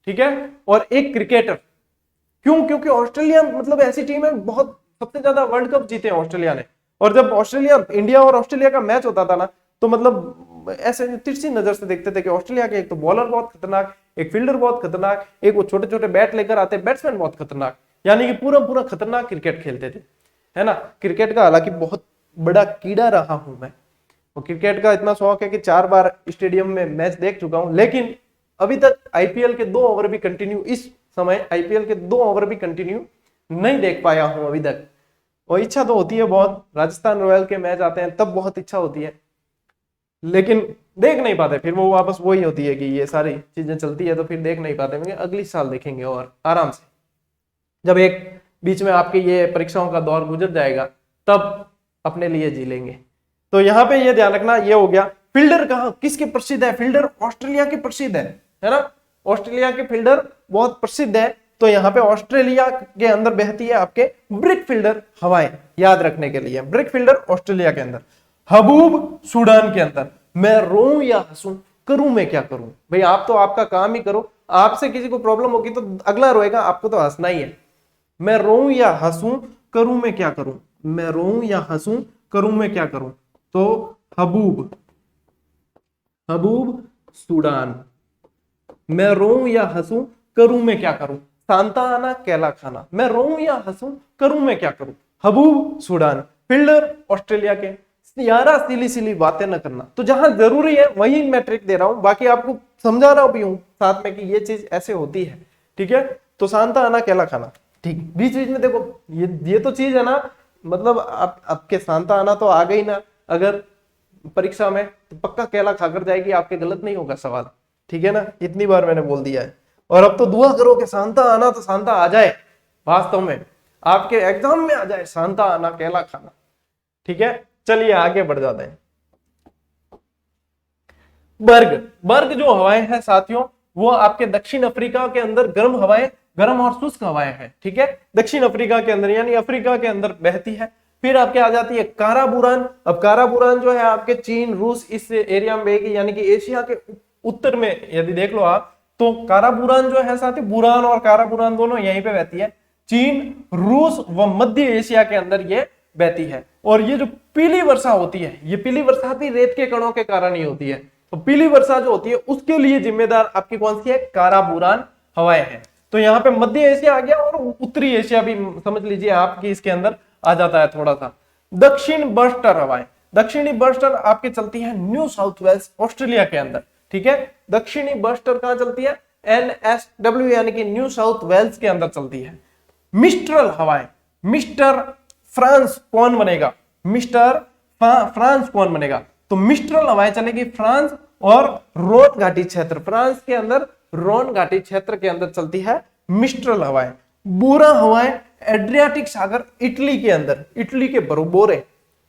ठीक है, और एक क्रिकेटर। क्यों? क्योंकि ऑस्ट्रेलिया मतलब ऐसी टीम है, बहुत सबसे ज्यादा वर्ल्ड कप जीते हैं ऑस्ट्रेलिया ने, और जब ऑस्ट्रेलिया इंडिया और ऑस्ट्रेलिया का मैच होता था ना, तो मतलब ऐसे तिरछी नजर से देखते थे कि ऑस्ट्रेलिया के एक तो बॉलर बहुत खतरनाक, एक फील्डर बहुत खतरनाक, एक वो छोटे छोटे बैट लेकर आते बैट्समैन बहुत खतरनाक, यानी कि पूरा पूरा खतरनाक क्रिकेट खेलते थे, है ना। क्रिकेट का हालांकि बहुत बड़ा कीड़ा रहा हूं मैं, और क्रिकेट का इतना शौक है कि 4 बार स्टेडियम में मैच देख चुका हूं, लेकिन अभी तक आईपीएल के 2 ओवर भी कंटिन्यू, इस समय आईपीएल के 2 ओवर भी कंटिन्यू नहीं देख पाया हूं अभी तक। और इच्छा तो होती है बहुत, राजस्थान रॉयल के मैच आते हैं तब बहुत इच्छा होती है, लेकिन देख नहीं पाते, फिर वो वापस वही होती है कि ये सारी चीजें चलती है तो फिर देख नहीं पाते। मगर अगली साल देखेंगे और आराम से, जब एक बीच में आपके ये परीक्षाओं का दौर गुजर जाएगा तब अपने लिए जी लेंगे। तो यहाँ पे ये ध्यान रखना, ये हो गया। फील्डर कहाँ किसके प्रसिद्ध है? फील्डर ऑस्ट्रेलिया के प्रसिद्ध है ना, ऑस्ट्रेलिया के फील्डर बहुत प्रसिद्ध है। तो यहाँ पे ऑस्ट्रेलिया के अंदर बहती है आपके ब्रिक फील्डर हवाएं, याद रखने के लिए ब्रिक फील्डर ऑस्ट्रेलिया के अंदर। हबूब सूडान के अंदर। मैं रोऊं या हंसूं, करूं मैं क्या करूं? भाई आप तो आपका काम ही करो, आपसे किसी को प्रॉब्लम होगी तो अगला रोएगा, आपको तो हंसना ही है। मैं रोऊं या हंसूं, करूं मैं क्या करूं? मैं रोऊं या हंसूं, करूं मैं क्या करूं? तो हबूब, हबूब सूडान। मैं रोऊं या हंसूं, करूं मैं क्या करूं? सांता आना केला खाना। मैं रोऊं या हंसूं, करूं मैं क्या करूं? Haboob Sudan. फील्डर ऑस्ट्रेलिया के। यारा सिली सिली बातें न करना। तो जहां जरूरी है वही मैं ट्रिक दे रहा हूं, बाकी आपको समझा रहा भी हूं साथ में कि ये चीज ऐसे होती है। ठीक है, तो सांता आना केला खाना। ठीक, बीच बीच में देखो ये तो चीज है ना, मतलब आपके सांता आना तो आ गई ना अगर परीक्षा में, तो पक्का केला खाकर जाएगी, आपके गलत नहीं होगा सवाल। ठीक है ना, इतनी बार मैंने बोल दिया है। और अब तो दुआ करो कि सांता आना तो सांता आ जाए, वास्तव में आपके एग्जाम में आ जाए सांता आना केला खाना। ठीक है, चलिए आगे बढ़ जाते हैं। बर्ग, बर्ग जो हवाएं हैं साथियों, वो आपके दक्षिण अफ्रीका के अंदर गर्म हवाएं, गर्म और शुष्क हवाएं हैं। ठीक है, दक्षिण अफ्रीका के अंदर यानी अफ्रीका के अंदर बहती है। फिर आपके आ जाती है काराबुरान। अब काराबुरान जो है आपके चीन रूस इस एरिया में बहेगी, यानी कि एशिया के उत्तर में यदि देख लो आप, तो काराबुरान जो है साथी, बुरान और काराबुरान दोनों यहीं पे बहती है। चीन रूस व मध्य एशिया के अंदर ये बहती है। और ये जो पीली वर्षा होती है, ये पीली वर्षा भी रेत के कणों के कारण ही होती है। तो पीली वर्षा जो होती है उसके लिए जिम्मेदार आपकी कौन सी है? काराबुरान हवाएं हैं। तो यहाँ पे मध्य एशिया आ गया और उत्तरी एशिया भी समझ लीजिए आपकी इसके अंदर आ जाता है थोड़ा सा। दक्षिण बस्टर हवाएं, दक्षिणी बस्टर आपके चलती है न्यू साउथ वेल्स ऑस्ट्रेलिया के अंदर। ठीक है, दक्षिणी बस्टर कहां चलती है? NSW यानी कि न्यू साउथ वेल्स के अंदर चलती है। मिस्ट्रल हवाएं, मिस्टर फ्रांस कौन बनेगा? मिस्टर फ्रांस कौन बनेगा? तो मिस्ट्रल हवाएं चलेगी फ्रांस और रोन घाटी क्षेत्र, फ्रांस के अंदर रोन घाटी क्षेत्र के अंदर चलती है मिस्ट्रल हवाएं। बुरा हवाएं एड्रियाटिक सागर इटली के अंदर, इटली के बरोबोरे।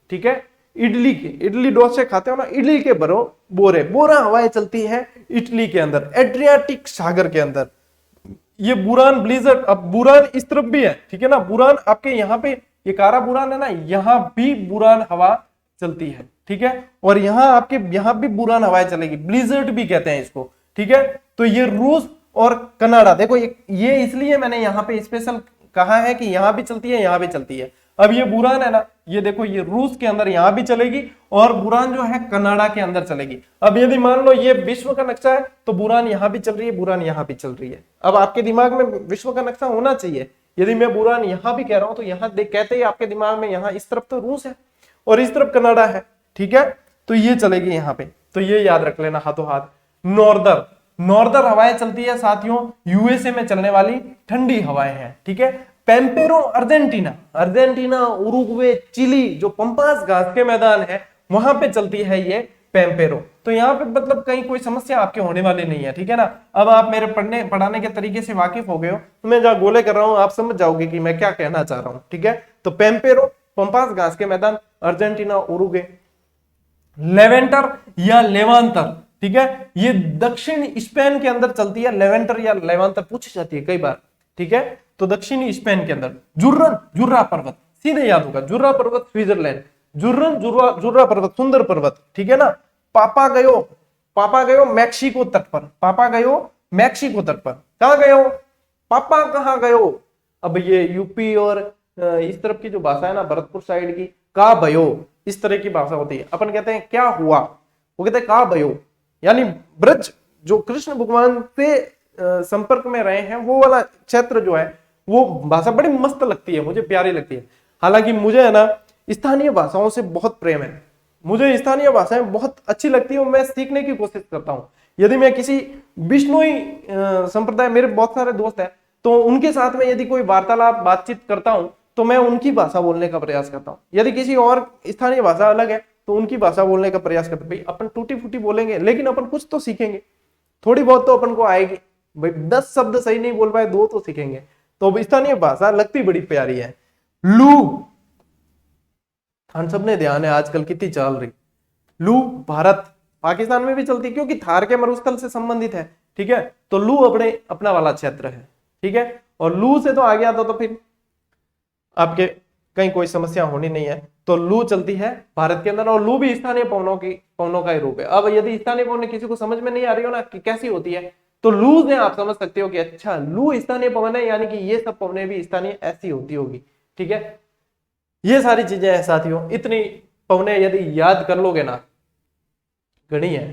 ठीक है, इडली के, इडली डोसे खाते हो ना, इडली के बोरा हवाएं चलती है इटली के अंदर, एड्रियाटिक सागर के अंदर। ये बुरान ब्लिजर्ड, अब बुरान इस तरफ भी है, ठीक है ना, बुरान आपके यहाँ पे ये कारा बुरान है ना, यहाँ भी बुरान हवा चलती है, ठीक है, और यहाँ आपके यहाँ भी बुरान हवाएं चलेगी, ब्लिजर्ड भी कहते हैं इसको, ठीक है। तो ये रूस और कनाडा, देखो ये इसलिए मैंने यहाँ पे स्पेशल कहा है कि यहाँ भी चलती है, यहाँ भी चलती है। अब ये बुरान है ना, ये देखो ये रूस के अंदर यहाँ भी चलेगी, और बुरान जो है कनाडा के अंदर चलेगी। अब यदि मान लो ये विश्व का नक्शा है तो बुरान यहाँ भी चल रही है, बुरान यहाँ भी चल रही है। अब आपके दिमाग में विश्व का नक्शा होना चाहिए, यदि मैं बुरान यहाँ भी कह रहा हूं तो यहाँ देख कहते ही आपके दिमाग में यहाँ इस तरफ तो रूस है और इस तरफ कनाडा है, ठीक है, तो ये चलेगी यहाँ पे, तो ये याद रख लेना हाथों हाथ। नॉर्दर हवाएं चलती है साथियों, यूएसए में चलने वाली ठंडी हवाएं हैं, ठीक है। पेम्पेरो अर्जेंटीना, उरुग्वे, चिली, जो पंपास घास के मैदान है वहां पे चलती है ये पेम्पेरो। तो यहाँ पे मतलब कहीं कोई समस्या आपके होने वाली नहीं है, ठीक है ना। अब आप मेरे पढ़ाने के तरीके से वाकिफ हो गए हो, तो मैं जहाँ गोले कर रहा हूँ आप समझ जाओगे कि मैं क्या कहना चाह रहा हूँ, ठीक है। तो पेम्पेरो, पंपास घास के मैदान, अर्जेंटीना, उरुग्वे। लेवेंटर या लेवांतर, ठीक है, ये दक्षिण स्पेन के अंदर चलती है, लेवेंटर या लेवांतर पूछी जाती है कई बार, ठीक है। तो दक्षिणी स्पेन के अंदर जुर्रा पर्वत, सीधे याद होगा, जुर्रा पर्वत स्विट्जरलैंड, जुर्रा पर्वत सुंदर पर्वत, ठीक है ना। पापा गयो मैक्सिको तट पर, कहां गयो, पापा कहां गयो। अब ये यूपी और इस तरफ की जो भाषा है ना, भरतपुर साइड की, का भयो, इस तरह की भाषा होती है। अपन कहते हैं क्या हुआ, वो कहते हैं का भयो, यानी ब्रज जो कृष्ण भगवान से संपर्क में रहे हैं वो वाला क्षेत्र जो है, वो भाषा बड़ी मस्त लगती है, मुझे प्यारी लगती है। हालांकि मुझे है ना स्थानीय भाषाओं से बहुत प्रेम है, मुझे स्थानीय भाषाएं बहुत अच्छी लगती है, मैं सीखने की कोशिश करता हूँ। यदि मैं किसी बिश्नोई संप्रदाय, मेरे बहुत सारे दोस्त हैं, तो उनके साथ में यदि कोई वार्तालाप बातचीत करता हूँ तो मैं उनकी भाषा बोलने का प्रयास करता हूँ। यदि किसी और स्थानीय भाषा अलग है तो उनकी भाषा बोलने का प्रयास करते। भाई अपन टूटी फूटी बोलेंगे लेकिन अपन कुछ तो सीखेंगे, थोड़ी बहुत तो अपन को आएगी। भाई 10 शब्द सही नहीं बोल पाए 2 तो सीखेंगे। तो स्थानीय भाषा लगती बड़ी प्यारी है। लू, हम सब ने ध्यान है आजकल कितनी चल रही। लू भारत पाकिस्तान में भी चलती क्योंकि थार के मरुस्थल से संबंधित है, ठीक है। तो लू अपना वाला क्षेत्र है, ठीक है। और लू से तो आ गया तो फिर आपके कहीं कोई समस्या होनी नहीं है। तो लू चलती है भारत के अंदर, और लू भी स्थानीय पवनों का ही रूप है। अब यदि स्थानीय पवन किसी को समझ में नहीं आ रही हो ना कि कैसी होती है, तो लू से आप समझ सकते हो कि अच्छा लू स्थानीय पवन है, यानी कि ये सब पवनें भी स्थानीय ऐसी होती होगी, ठीक है। ये सारी चीजें हैं साथियों, इतनी पवनें यदि याद कर लोगे ना, गणी है,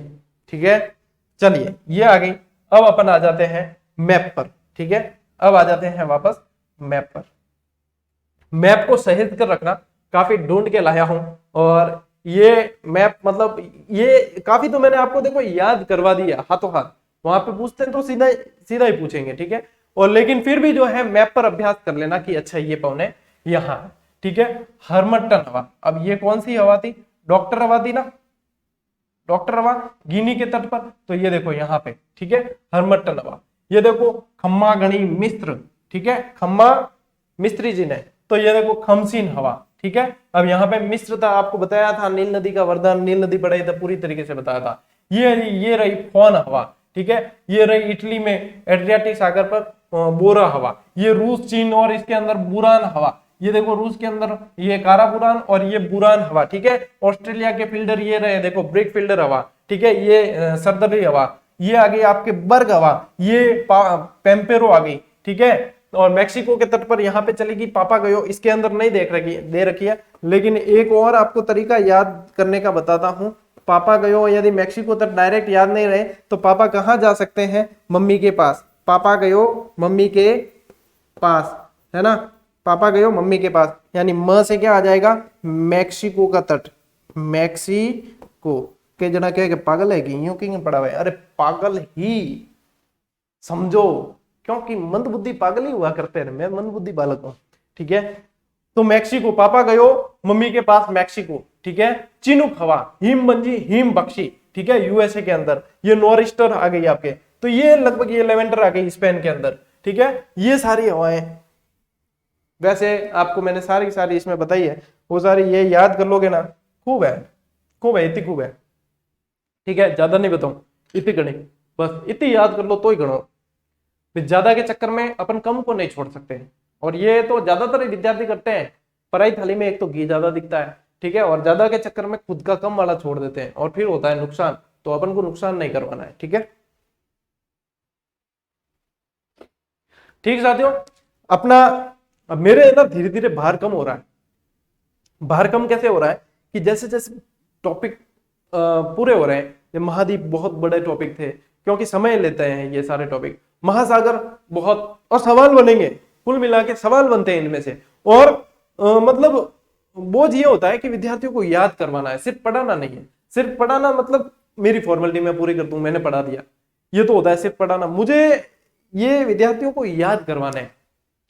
ठीक है। चलिए ये आ गई। अब अपन आ जाते हैं मैप पर, ठीक है। अब आ जाते हैं वापस मैप पर। मैप को सहेज कर रखना, काफी ढूंढ के लाया हूं, और ये मैप मतलब ये काफी तो मैंने आपको देखो याद करवा दिया हाथों हाथ। वहां पे पूछते हैं तो सीधा ही पूछेंगे, ठीक है। और लेकिन फिर भी जो है मैप पर अभ्यास कर लेना कि अच्छा ये पवने यहाँ है, ठीक है। हर्मटन हवा, अब ये कौन सी हवा थी, डॉक्टर हवा थी ना, डॉक्टर हवा गिनी के तट पर। तो ये देखो यहाँ पे, ठीक है, हर्मटन हवा। ये देखो खम्मा गणी मिस्र, ठीक है, खम्मा मिस्त्री जी ने। तो ये देखो खमसीन हवा, ठीक है। अब यहाँ पे मिस्र था, आपको बताया था नील नदी का वरदान, नील नदी पढ़ाई था, पूरी तरीके से बताया था। ये रही फोन हवा, ठीक है। ये रही इटली में एड्रियाटिक सागर पर बोरा हवा। ये रूस, चीन और इसके अंदर बुरान हवा। ये देखो रूस के अंदर ये कारा बुरान और ये बुरान हवा, ठीक है। ऑस्ट्रेलिया के फील्डर ये रहे देखो ब्रेक फील्डर हवा, ठीक है। ये सरदरी हवा, ये आ गई आपके बर्ग हवा, ये पेम्पेरो आ गई, ठीक है। और मैक्सिको के तट पर यहाँ पे चलेगी पापा गयो, इसके अंदर नहीं दे रखी है, लेकिन एक और आपको तरीका याद करने का बताता हूँ। पापा गयो यदि मैक्सिको तट डायरेक्ट याद नहीं रहे तो पापा कहाँ जा सकते हैं, मम्मी के पास। पापा गयो मम्मी के पास, है ना, पापा गयो मम्मी के पास, यानी म से क्या आ जाएगा, मैक्सिको का तट। मैक्सिको के जना क्या पागल है कि यूं क्यों पड़ा हुआ है, अरे पागल ही समझो, क्योंकि मंदबुद्धि पागल ही हुआ करते हैं, मैं मंदबुद्धि बालक हूं, ठीक है। तो मैक्सिको, पापा गयो मम्मी के पास मैक्सिको, ठीक है। चिनुक हवा, हिम बंजी हिम बख्शी, ठीक है, यूएसए के अंदर। ये नॉरिस्टर आ गई आपके, तो ये लगभग ये लेवेंटर आ गई स्पेन के अंदर, ठीक है। ये सारी हवाएं वैसे आपको मैंने सारी इसमें बताई है, वो सारी ये याद कर लोगे ना, खूब है, खूब है, इतनी खूब है। ठीक है, ज्यादा नहीं बताऊं, इतनी गणी, बस इतनी याद कर लो तो ही गणो। फिर ज्यादा के चक्कर में अपन कम को नहीं छोड़ सकते हैं, और ये तो ज्यादातर विद्यार्थी करते हैं। पढ़ाई थाली में एक तो घी ज्यादा दिखता है, ठीक है, और ज्यादा के चक्कर में खुद का कम वाला छोड़ देते हैं, और फिर होता है नुकसान। तो अपन को नुकसान नहीं करवाना है, ठीक है। ठीक साथियों, अपना अब मेरे ना धीरे धीरे भार कम हो रहा है। भार कम कैसे हो रहा है कि जैसे जैसे टॉपिक पूरे हो रहे हैं, ये महाद्वीप बहुत बड़े टॉपिक थे, क्योंकि समय लेते हैं ये सारे टॉपिक, महासागर बहुत, और सवाल बनेंगे, कुल मिला के सवाल बनते हैं इनमें से। और मतलब बोझ ये होता है कि विद्यार्थियों को याद करवाना है, सिर्फ पढ़ाना नहीं है। सिर्फ पढ़ाना मतलब मेरी फॉर्मेलिटी मैं पूरी कर दूं, मैंने पढ़ा दिया, ये तो होता है सिर्फ पढ़ाना। मुझे ये विद्यार्थियों को याद करवाना है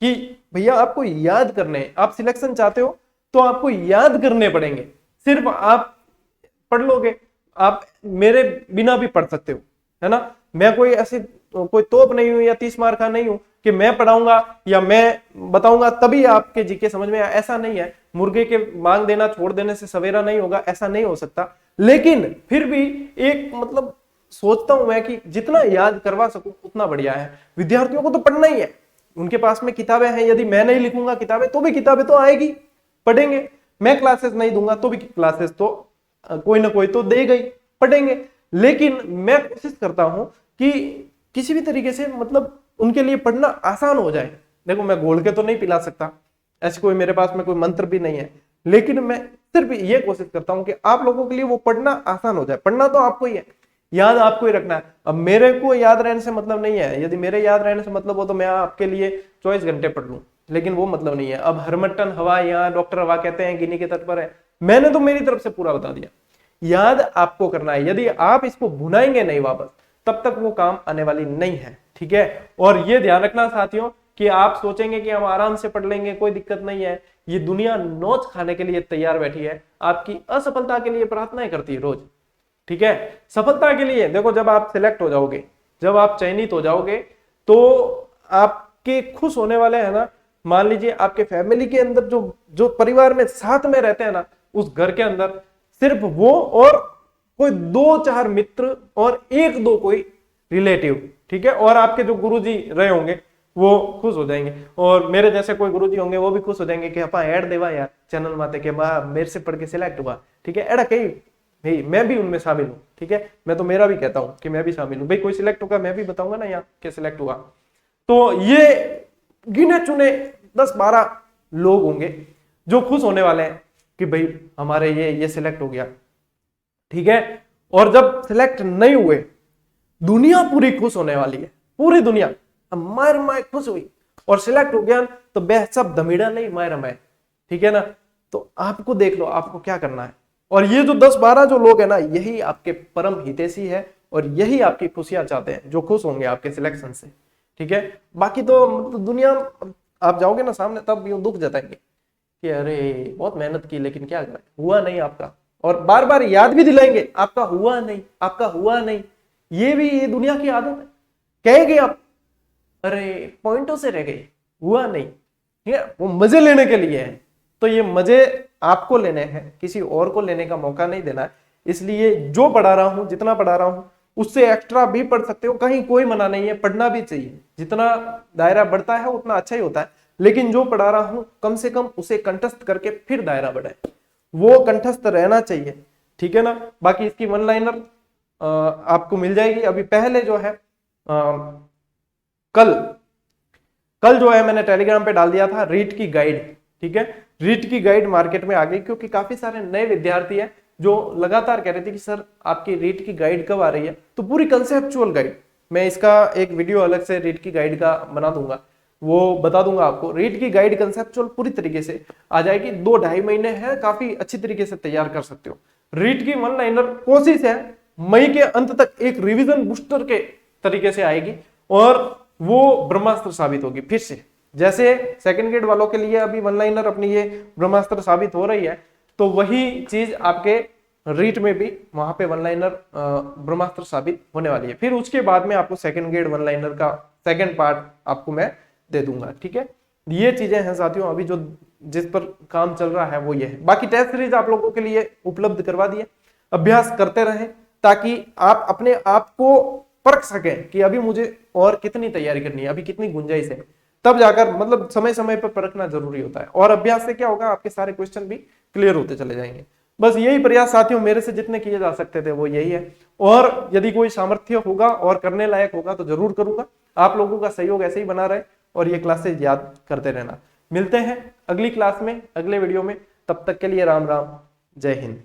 कि भैया आपको याद करने हैं, आप सिलेक्शन चाहते हो तो आपको याद करने पड़ेंगे। सिर्फ आप पढ़ लोगे, आप मेरे बिना भी पढ़ सकते हो, है ना। मैं कोई ऐसी कोई तोप नहीं हूं या 30 मार्क का नहीं हूं कि मैं पढ़ाऊंगा या मैं बताऊंगा तभी आपके जीके समझ में आए, ऐसा नहीं है। मुर्गे के मांग देना छोड़ देने से सवेरा नहीं होगा, ऐसा नहीं हो सकता। लेकिन फिर भी एक मतलब सोचता हूं मैं कि जितना याद करवा सकूं उतना बढ़िया है। विद्यार्थियों को तो पढ़ना ही है, उनके पास में किताबें हैं, यदि मैं नहीं लिखूंगा किताबें तो भी किताबें तो आएगी, पढ़ेंगे। मैं क्लासेस नहीं दूंगा तो भी क्लासेस तो कोई ना कोई तो देगा ही, पढ़ेंगे। लेकिन मैं कोशिश करता हूं कि किसी भी तरीके से मतलब उनके लिए पढ़ना आसान हो जाए। देखो मैं घोल के तो नहीं पिला सकता, ऐसे कोई मेरे पास में कोई मंत्र भी नहीं है, लेकिन मैं सिर्फ ये कोशिश करता हूं कि आप लोगों के लिए वो पढ़ना आसान हो जाए। पढ़ना तो आपको ही है, याद आपको ही रखना है। अब मेरे को याद रहने से मतलब नहीं है, यदि मेरे याद रहने से मतलब हो तो मैं आपके लिए 24 घंटे पढ़ लूं, लेकिन वो मतलब नहीं है। अब हरमट्टन हवा, यहाँ डॉक्टर हवा कहते हैं गिनी के तट पर है, मैंने तो मेरी तरफ से पूरा बता दिया। याद आपको करना है, यदि आप इसको भुनाएंगे नहीं वापस, तब तक वो काम आने वाली नहीं है, ठीक है। और ये ध्यान रखना साथियों कि आप सोचेंगे कि हम आराम से पढ़ लेंगे, कोई दिक्कत नहीं है, ये दुनिया नोच खाने के लिए तैयार बैठी है, आपकी असफलता के लिए प्रार्थनाएं करती है रोज, ठीक है। सफलता के लिए देखो, जब आप सिलेक्ट हो जाओगे, जब आप चयनित हो जाओगे, तो आपके खुश होने वाले हैं ना, मान लीजिए आपके फैमिली के अंदर जो जो परिवार में साथ में रहते हैं ना, उस घर के अंदर सिर्फ वो और कोई 2-4 मित्र और 1-2 कोई रिलेटिव, ठीक है, और आपके जो गुरुजी रहे होंगे वो खुश हो जाएंगे, और मेरे जैसे कोई गुरुजी होंगे वो भी खुश हो जाएंगे कि अपा ऐड देवा यार चैनल माते के मेरे से पढ़ के सिलेक्ट हुआ, ठीक है। एड़ा कहीं भाई मैं भी उनमें शामिल हूँ, ठीक है। मैं तो मेरा भी कहता हूँ कि मैं भी शामिल हूँ भाई, कोई सिलेक्ट होगा मैं भी बताऊंगा ना यहाँ के सिलेक्ट हुआ। तो ये गिने चुने 10-12 लोग होंगे जो खुश होने वाले हैं कि भाई हमारे ये सिलेक्ट हो गया, ठीक है। और जब सिलेक्ट नहीं हुए, दुनिया पूरी खुश होने वाली है, पूरी दुनिया मायर माय खुश हुई, और सिलेक्ट हो गया तो बह सब धमीड़ा नहीं मायर माय, ठीक है ना। तो आपको देख लो आपको क्या करना है, और ये जो 10-12 जो लोग है ना, यही आपके परम हितैषी है, और यही आपकी खुशियां चाहते हैं, जो खुश होंगे आपके सिलेक्शन से, ठीक है। बाकी तो मतलब दुनिया, आप जाओगे ना सामने तब यूं दुख जताएंगे कि अरे बहुत मेहनत की लेकिन क्या करें, हुआ नहीं आपका, और बार बार याद भी दिलाएंगे आपका हुआ नहीं, आपका हुआ नहीं। ये भी ये दुनिया की आदत है, कहेंगे आप अरे पॉइंटों से रह गए, हुआ नहीं, ठीक है, वो मजे लेने के लिए है। तो ये मजे आपको लेने हैं, किसी और को लेने का मौका नहीं देना है। इसलिए जो पढ़ा रहा हूं, जितना पढ़ा रहा हूं, उससे एक्स्ट्रा भी पढ़ सकते हो, कहीं कोई मना नहीं है, पढ़ना भी चाहिए। जितना दायरा बढ़ता है उतना अच्छा ही होता है, लेकिन जो पढ़ा रहा हूं कम से कम उसे कंठस्थ करके फिर दायरा बढ़ाए, वो कंठस्थ रहना चाहिए, ठीक है ना। बाकी इसकी वन लाइनर आपको मिल जाएगी। अभी पहले जो है कल जो है मैंने टेलीग्राम पे डाल दिया था रीट की गाइड, ठीक है। रीट की गाइड मार्केट में आ गई, क्योंकि काफी सारे नए विद्यार्थी हैं जो लगातार कह रहे थे कि सर आपकी रीट की गाइड कब आ रही है। तो पूरी कंसेप्चुअल गाइड, मैं इसका एक वीडियो अलग से रीट की गाइड का बना दूंगा, वो बता दूंगा आपको। रीट की गाइड कंसेप्चुअल पूरी तरीके से आ जाएगी, 2-2.5 महीने है, काफी अच्छी तरीके से तैयार कर सकते हो। रीट की वन लाइनर कोशिश है मई के अंत तक एक रिवीजन बूस्टर के तरीके से आएगी, और वो ब्रह्मास्त्र साबित होगी फिर से। जैसे सेकंड ग्रेड वालों के लिए अभी वन लाइनर अपनी ये ब्रह्मास्त्र साबित हो रही है, तो वही चीज आपके रीट में भी वहां पे वन लाइनर ब्रह्मास्त्र साबित होने वाली है। फिर उसके बाद में आपको सेकंड ग्रेड वन लाइनर का सेकंड पार्ट आपको मैं दे दूंगा, ठीक है। ये चीजें हैं साथियों अभी जो जिस पर काम चल रहा है वो ये है। बाकी टेस्ट सीरीज आप लोगों के लिए उपलब्ध करवा दिए, अभ्यास करते रहें ताकि आप अपने आप को परख सकें कि अभी मुझे और कितनी तैयारी करनी है, अभी कितनी गुंजाइश है, तब जाकर मतलब समय समय पर परखना जरूरी होता है। और अभ्यास से क्या होगा, आपके सारे क्वेश्चन भी क्लियर होते चले जाएंगे। बस यही प्रयास साथियों मेरे से जितने किए जा सकते थे वो यही है, और यदि कोई सामर्थ्य होगा और करने लायक होगा तो जरूर करूंगा। आप लोगों का सहयोग ऐसे ही बना रहे और ये क्लासेज याद करते रहना। मिलते हैं अगली क्लास में, अगले वीडियो में, तब तक के लिए राम राम, जय हिंद।